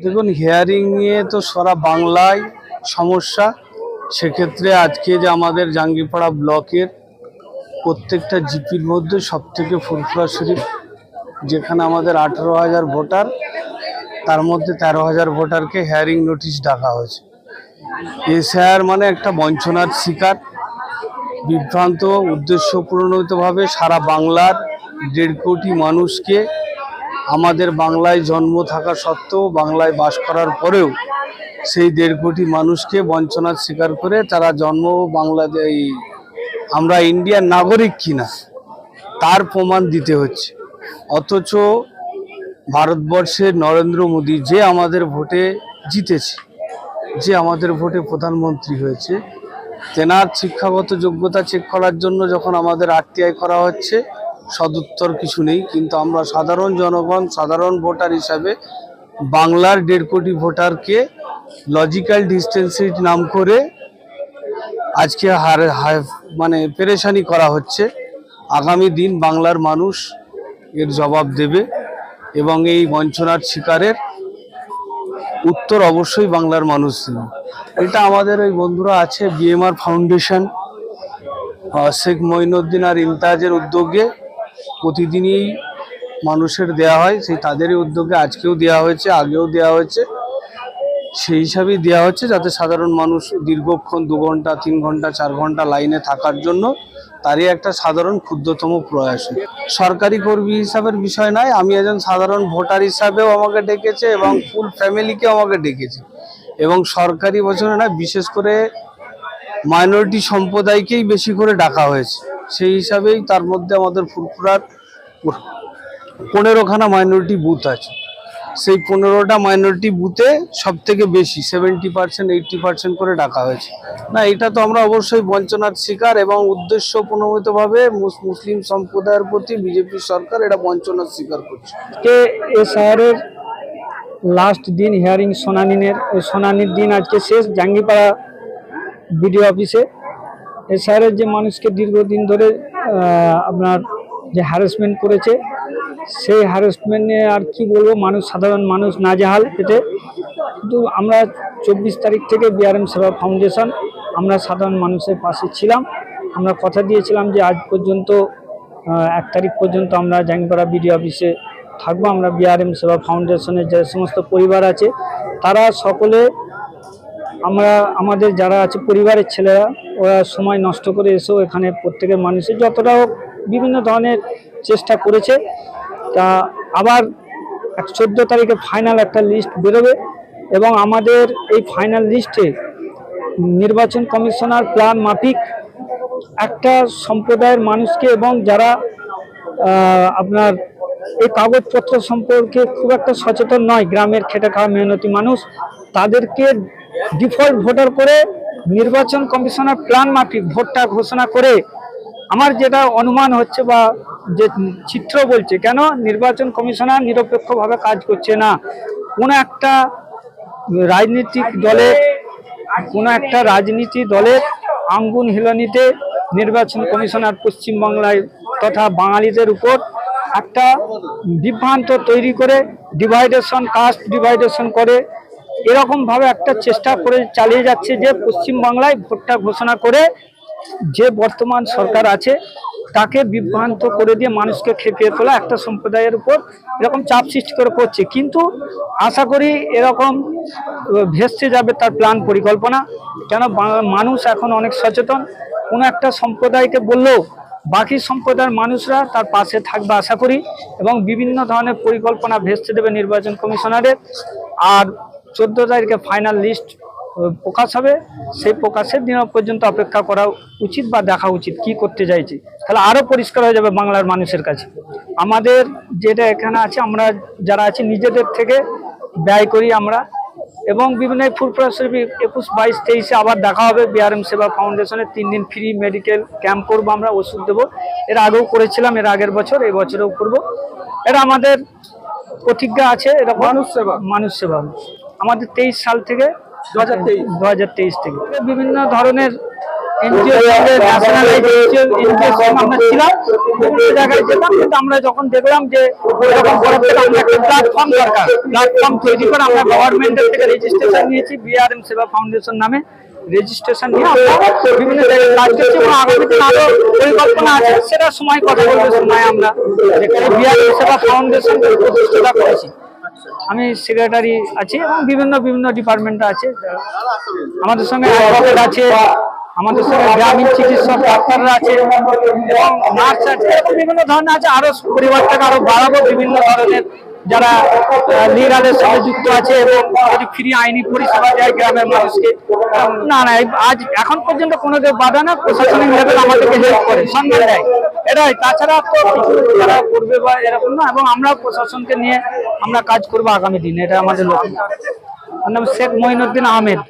দেখুন, হিয়ারিং নিয়ে তো সারা বাংলায় সমস্যা। সেক্ষেত্রে আজকে যে আমাদের জাঙ্গিপাড়া ব্লকের প্রত্যেকটা জিপির মধ্যে সবথেকে ফুরফুরা শরীফ, যেখানে আমাদের 18,000 ভোটার, তার মধ্যে 13,000 ভোটারকে হিয়ারিং নোটিশ ডাকা হয়েছে। এসআইআর মানে একটা বঞ্চনার শিকার, বিভ্রান্ত উদ্দেশ্যপ্রণোদিতভাবে সারা বাংলার 1.5 কোটি মানুষকে, আমাদের বাংলায় জন্ম থাকা সত্ত্বেও, বাংলায় বাস করার পরেও সেই 1.5 কোটি মানুষকে বঞ্চনার শিকার করে তারা জন্ম বাংলাদেশ, আমরা ইন্ডিয়ার নাগরিক কিনা তার প্রমাণ দিতে হচ্ছে। অথচ ভারতবর্ষের নরেন্দ্র মোদী যে আমাদের ভোটে জিতেছে, যে আমাদের ভোটে প্রধানমন্ত্রী হয়েছে, তেনার শিক্ষাগত যোগ্যতা চেক করার জন্য যখন আমাদের আরটিআই করা হচ্ছে, সদুত্তর কিছু নেই। কিন্তু আমরা সাধারণ জনগণ, সাধারণ ভোটার হিসাবে বাংলার 1.5 কোটি ভোটারকে লজিক্যাল ডিস্টেন্সের নাম করে আজকে মানে পেরেশানি করা হচ্ছে। আগামী দিন বাংলার মানুষ এর জবাব দেবে এবং এই বঞ্চনার শিকারের উত্তর অবশ্যই বাংলার মানুষ দেবে। এটা আমাদের ওই বন্ধুরা আছে বিএমআর ফাউন্ডেশন, শেখ মঈনুদ্দিন আর ইমতাজের উদ্যোগে প্রতিদিনই মানুষের দেয়া হয়, সেই তাদেরই উদ্যোগে আজকেও দেওয়া হয়েছে, আগেও দেওয়া হয়েছে। সেই হিসাবেই দেওয়া হচ্ছে যাতে সাধারণ মানুষ দীর্ঘক্ষণ 2 ঘন্টা 3 ঘন্টা 4 ঘন্টা লাইনে থাকার জন্য, তারই একটা সাধারণ ক্ষুদ্রতম প্রয়াস। সরকারি কর্মী হিসাবের বিষয় নয়, আমি একজন সাধারণ ভোটার হিসাবেও আমাকে ডেকেছে এবং ফুল ফ্যামিলিকেও আমাকে ডেকেছে। এবং সরকারি বছরে নয়, বিশেষ করে মাইনরিটি সম্প্রদায়কেই বেশি করে ডাকা হয়েছে। সেই হিসাবেই তার মধ্যে আমাদের ফুরফুরার 15খানা মাইনরিটি বুথ আছে। সেই 15টা মাইনরিটি বুথে সব থেকে বেশি 70% 80% করে ডাকা হয়েছে। না, এটা তো আমরা অবশ্যই বঞ্চনার শিকার এবং উদ্দেশ্যপ্রণোদিতভাবে মুসলিম সম্প্রদায়ের প্রতি বিজেপি সরকার এটা বঞ্চনার শিকার করছে। এসআইআরের লাস্ট দিন হিয়ারিং শুনানির দিন আজকে শেষ জাঙ্গিপাড়া বিডিও অফিসে। এসআইআরের যে মানুষকে দীর্ঘদিন ধরে আপনার যে হ্যারাসমেন্ট করেছে, সেই হ্যারাসমেন্টে আর কি বলবো, সাধারণ মানুষ নাজেহাল এতে। কিন্তু আমরা 24 তারিখ থেকে বিআরএম সেবা ফাউন্ডেশন আমরা সাধারণ মানুষের পাশে ছিলাম। আমরা কথা দিয়েছিলাম যে আজ পর্যন্ত 1 তারিখ পর্যন্ত আমরা জাঙ্গিপাড়া বিডিও অফিসে থাকবো। আমরা বিআরএম সেবা ফাউন্ডেশনের যে সমস্ত পরিবার আছে তারা সকলে, আমাদের যারা আছে পরিবারের ছেলেরা, ওরা সময় নষ্ট করে এসেও এখানে প্রত্যেকের মানুষের যতটা হোক বিভিন্ন ধরনের চেষ্টা করেছে। তা আবার 14 তারিখে ফাইনাল একটা লিস্ট বেরোবে এবং আমাদের এই ফাইনাল লিস্টে নির্বাচন কমিশনার প্ল্যান মাফিক একটা সম্প্রদায়ের মানুষকে এবং যারা আপনার এই কাগজপত্র সম্পর্কে খুব একটা সচেতন নয়, গ্রামের খেটে খাওয়া মেহনতি মানুষ, তাদেরকে ডিফল্ট ভোটার করে নির্বাচন কমিশনার প্ল্যান মাফিক ভোটটা ঘোষণা করে, আমার যেটা অনুমান হচ্ছে বা যে চিত্র বলছে, কেন নির্বাচন কমিশনার নিরপেক্ষভাবে কাজ করছে না। কোনো একটা রাজনীতি দলের আঙ্গুল হিলনিতে নির্বাচন কমিশনার পশ্চিমবাংলায় তথা বাঙালিদের উপর একটা বিভ্রান্ত তৈরি করে কাস্ট ডিভাইডেশন করে এরকমভাবে একটা চেষ্টা করে চালিয়ে যাচ্ছে যে পশ্চিমবাংলায় ভোটটা ঘোষণা করে যে বর্তমান সরকার আছে তাকে বিভ্রান্ত করে দিয়ে মানুষকে খেপিয়ে তোলা, একটা সম্প্রদায়ের উপর এরকম চাপ সৃষ্টি করে করছে। কিন্তু আশা করি এরকম ভেস্তে যাবে তার প্ল্যান পরিকল্পনা। কেন মানুষ এখন অনেক সচেতন, কোনো একটা সম্প্রদায়কে বললেও বাকি সম্প্রদায়ের মানুষরা তার পাশে থাকবে আশা করি, এবং বিভিন্ন ধরনের পরিকল্পনা ভেস্তে দেবে নির্বাচন কমিশনারের। আর 14 তারিখে ফাইনাল লিস্ট প্রকাশ হবে, সেই প্রকাশের দিন পর্যন্ত অপেক্ষা করা উচিত বা দেখা উচিত কি করতে চাইছি, তাহলে আরও পরিষ্কার হয়ে যাবে বাংলার মানুষের কাছে। আমাদের যেটা এখানে আছে, আমরা যারা আছি নিজেদের থেকে ব্যয় করি আমরা, এবং বিভিন্ন ফুরফুরা শরীফ 21, 22, 23-এ আবার দেখা হবে বিআরএম সেবা ফাউন্ডেশনের 3 দিন ফ্রি মেডিকেল ক্যাম্প করবো, আমরা ওষুধ দেবো। এর আগেও করেছিলাম, এর আগের বছর, এই বছরেও করবো। এটা আমাদের প্রতিজ্ঞা আছে, এটা মানুষ সেবা আমাদের 23 সাল থেকে 2023 থেকে বিভিন্ন ধরনের এনজিও ন্যাশনালাইজ এনজিও আমরা ছিলাম, বিভিন্ন জায়গায় যেতাম, কিন্তু আমরা যখন দেখলাম যে এরকম বড় থেকে আমরা একটা প্ল্যাটফর্ম দরকার, প্ল্যাটফর্ম তৈরি করে আমরা গভর্নমেন্টের থেকে রেজিস্ট্রেশন নিয়েছি, বিআরএম সেবা ফাউন্ডেশন নামে রেজিস্ট্রেশন নিয়ে আমরা বিভিন্ন জায়গায় কাজ করছি এবং আগামী দিন আরো পরিকল্পনা আছে, সেটা সময় কথা বলবে, সময় আমরা যেখানে বিআরএম সেবা ফাউন্ডেশন প্রতিষ্ঠা করেছি। আমি সেক্রেটারি আছি এবং বিভিন্ন ডিপার্টমেন্ট আছে, আমাদের সঙ্গে অ্যাডভোকেট আছে, আমাদের সঙ্গে গ্রামীণ চিকিৎসক ডাক্তাররা আছে এবং নার্স আছে, এবং বিভিন্ন ধরনের আছে। আরো পরিবারটাকে আরো বাড়াবো, বিভিন্ন ধরনের যারা লিগালের সঙ্গে যুক্ত আছে এবং যদি ফ্রি আইনি পরিষেবা দেয় গ্রামের মানুষকে। না আজ এখন পর্যন্ত কোনো বাধা না, প্রশাসনিক লেভেল আমাদেরকে হেল্প করে, সম্মান দেয়, এটাই। তাছাড়া তো কিছু যারা করবে বা এরকম না, এবং আমরা প্রশাসনকে নিয়ে আমরা কাজ করবো আগামী দিনে, এটা আমাদের লক্ষ্য। আমার নাম শেখ মঈনুদ্দিন আহমেদ।